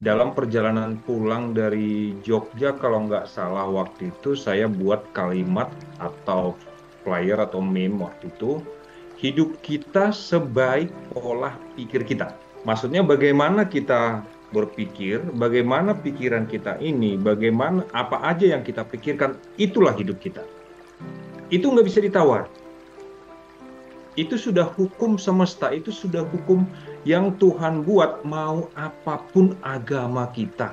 dalam perjalanan pulang dari Jogja, kalau nggak salah waktu itu saya buat kalimat atau flyer atau meme waktu itu, hidup kita sebaik pola pikir kita. Maksudnya bagaimana kita berpikir, bagaimana pikiran kita ini, bagaimana apa aja yang kita pikirkan, itulah hidup kita. Itu nggak bisa ditawar. Itu sudah hukum semesta, itu sudah hukum yang Tuhan buat, mau apapun agama kita.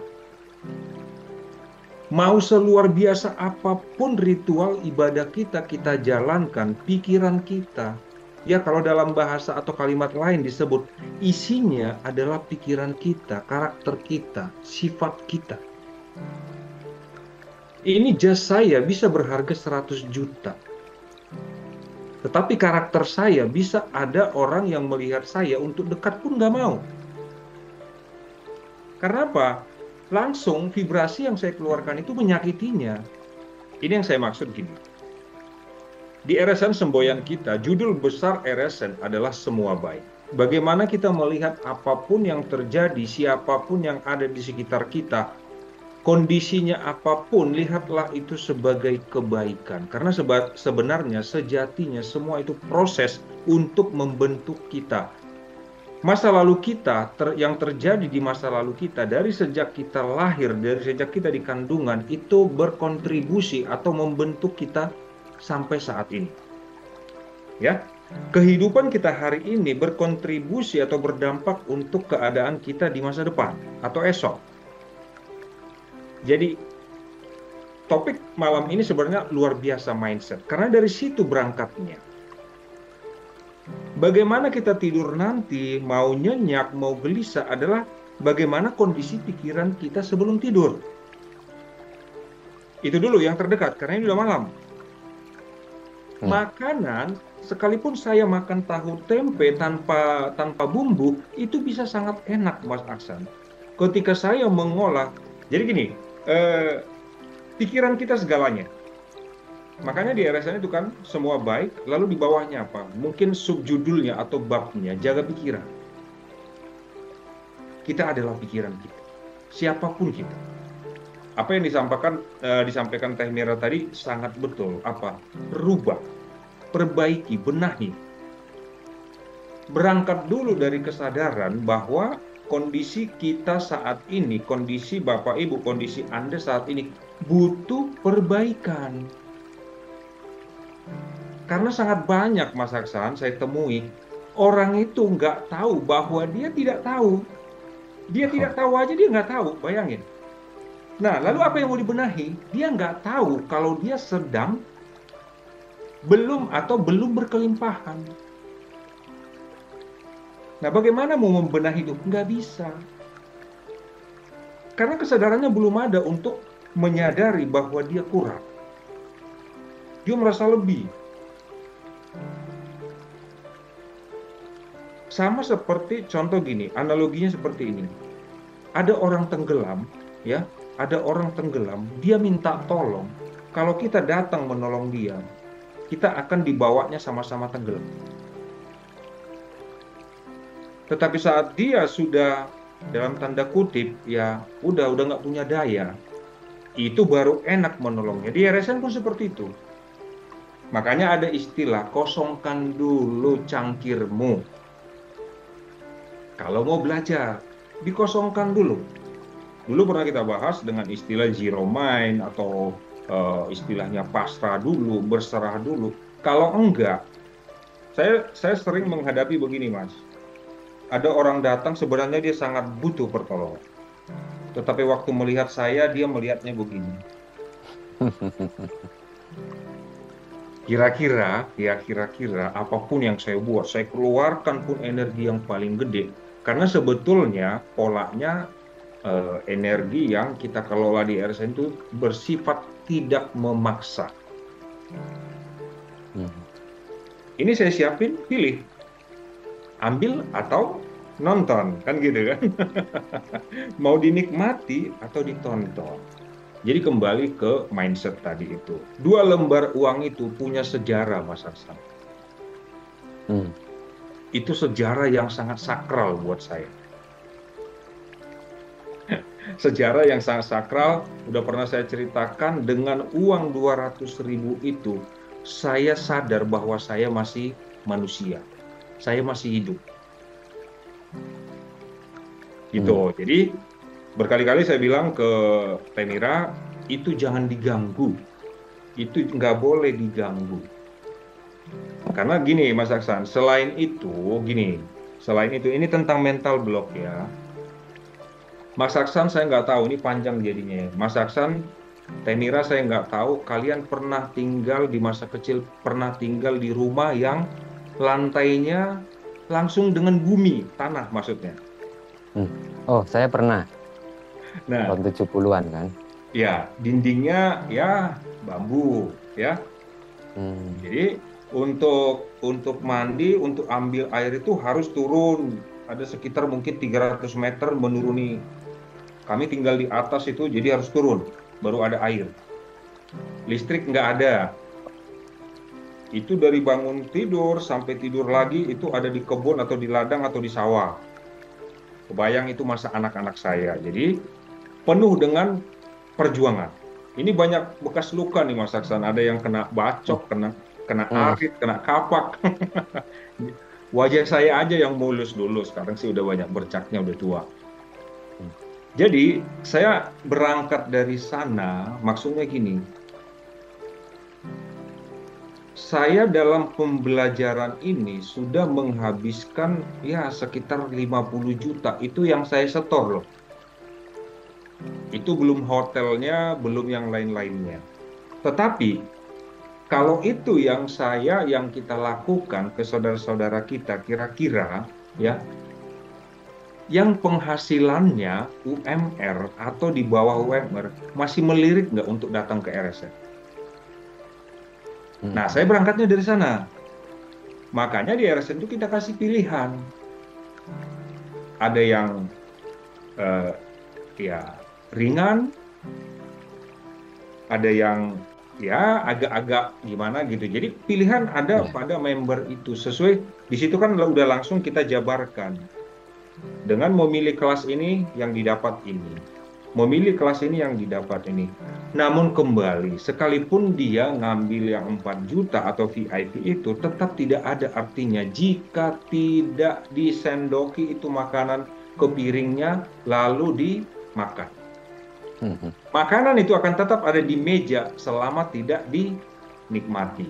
Mau seluar biasa apapun ritual ibadah kita, kita jalankan, pikiran kita. Ya kalau dalam bahasa atau kalimat lain disebut, isinya adalah pikiran kita, karakter kita, sifat kita. Ini jas saya bisa berharga 100 juta. Tetapi karakter saya bisa ada orang yang melihat saya untuk dekat pun nggak mau. Karena apa? Langsung vibrasi yang saya keluarkan itu menyakitinya. Ini yang saya maksud gini. Di RSN semboyan kita, judul besar RSN adalah semua baik. Bagaimana kita melihat apapun yang terjadi, siapapun yang ada di sekitar kita, kondisinya apapun, lihatlah itu sebagai kebaikan. Karena sebenarnya sejatinya semua itu proses untuk membentuk kita. Masa lalu kita, yang terjadi di masa lalu kita, dari sejak kita lahir, dari sejak kita di kandungan, itu berkontribusi atau membentuk kita sampai saat ini. Ya, kehidupan kita hari ini berkontribusi atau berdampak untuk keadaan kita di masa depan atau esok. Jadi topik malam ini sebenarnya luar biasa mindset, karena dari situ berangkatnya. Bagaimana kita tidur nanti, mau nyenyak, mau gelisah adalah bagaimana kondisi pikiran kita sebelum tidur. Itu dulu yang terdekat, karena ini udah malam. Makanan, sekalipun saya makan tahu tempe tanpa bumbu, itu bisa sangat enak, Mas Aksan. Ketika saya mengolah, jadi gini, pikiran kita segalanya. Makanya di RSN itu kan semua baik, lalu di bawahnya apa? Mungkin subjudulnya atau babnya, jaga pikiran. Kita adalah pikiran kita. Siapapun kita. Apa yang disampaikan Teh Mira tadi sangat betul. Apa? Rubah, perbaiki, benahi. Berangkat dulu dari kesadaran bahwa kondisi kita saat ini, kondisi Bapak Ibu, kondisi Anda saat ini butuh perbaikan. Karena sangat banyak, Mas Aksan, saya temui, orang itu nggak tahu bahwa dia tidak tahu. Dia tidak tahu aja, dia nggak tahu, bayangin. Nah, lalu apa yang mau dibenahi? Dia nggak tahu kalau dia sedang belum berkelimpahan. Nah, bagaimana mau membenahi itu? Nggak bisa. Karena kesadarannya belum ada untuk menyadari bahwa dia kurang. Dia merasa lebih. Sama seperti contoh gini, analoginya seperti ini. Ada orang tenggelam, ya, ada orang tenggelam, dia minta tolong. Kalau kita datang menolong dia, kita akan dibawanya sama-sama tenggelam. Tetapi saat dia sudah dalam tanda kutip, ya udah nggak punya daya, itu baru enak menolongnya. Di RSN pun seperti itu. Makanya ada istilah, kosongkan dulu cangkirmu. Kalau mau belajar, dikosongkan dulu. Dulu pernah kita bahas dengan istilah zero mind atau istilahnya pasrah dulu, berserah dulu. Kalau enggak, saya sering menghadapi begini, Mas. Ada orang datang sebenarnya dia sangat butuh pertolongan. Tetapi waktu melihat saya, dia melihatnya begini. Kira-kira apapun yang saya buat, saya keluarkan pun energi yang paling gede. Karena sebetulnya polanya energi yang kita kelola di RSN itu bersifat tidak memaksa. Ini saya siapin, pilih. Ambil atau nonton, kan gitu kan. Mau dinikmati atau ditonton. Jadi kembali ke mindset tadi itu. 2 lembar uang itu punya sejarah, Mas Aksan. Itu sejarah yang sangat sakral buat saya. sejarah yang sangat sakral. Udah pernah saya ceritakan, dengan uang 200.000 itu, saya sadar bahwa saya masih manusia. Saya masih hidup. Gitu. Jadi berkali-kali saya bilang ke Tenira, itu jangan diganggu. Itu nggak boleh diganggu. Karena gini, Mas Aksan, selain itu, ini tentang mental block ya. Mas Aksan saya nggak tahu, ini panjang jadinya ya. Mas Aksan, Tenira saya nggak tahu, kalian pernah tinggal di masa kecil, pernah tinggal di rumah yang lantainya langsung dengan bumi, tanah maksudnya. Oh, saya pernah. Nah, Tahun 70-an kan. ya, dindingnya ya bambu ya. Jadi untuk mandi, untuk ambil air itu harus turun. Ada sekitar mungkin 300 meter menuruni. Kami tinggal di atas itu, jadi harus turun, baru ada air. Listrik nggak ada. Itu dari bangun tidur sampai tidur lagi, itu ada di kebun atau di ladang atau di sawah. Kebayang itu masa anak-anak saya. Jadi penuh dengan perjuangan. Ini banyak bekas luka nih Mas Aksan. Ada yang kena bacok, kena arit, kena kapak. Wajah saya aja yang mulus dulu, sekarang sih udah banyak bercaknya, udah tua. Jadi saya berangkat dari sana, maksudnya gini, saya dalam pembelajaran ini sudah menghabiskan ya sekitar 50 juta, itu yang saya setor loh. Itu belum hotelnya, belum yang lain-lainnya. Tetapi kalau itu yang kita lakukan ke saudara-saudara kita, kira-kira ya, yang penghasilannya UMR atau di bawah UMR masih melirik nggak untuk datang ke RSN? Nah, saya berangkatnya dari sana. Makanya di RSN itu kita kasih pilihan. Ada yang ya ringan, ada yang ya agak-agak gimana gitu. Jadi pilihan ada pada member itu sesuai. Di situ kan udah langsung kita jabarkan. Dengan memilih kelas ini yang didapat ini, memilih kelas ini yang didapat ini. Namun kembali, sekalipun dia ngambil yang 4 juta atau VIP itu, tetap tidak ada artinya jika tidak disendoki itu makanan ke piringnya lalu dimakan. Makanan itu akan tetap ada di meja selama tidak dinikmati.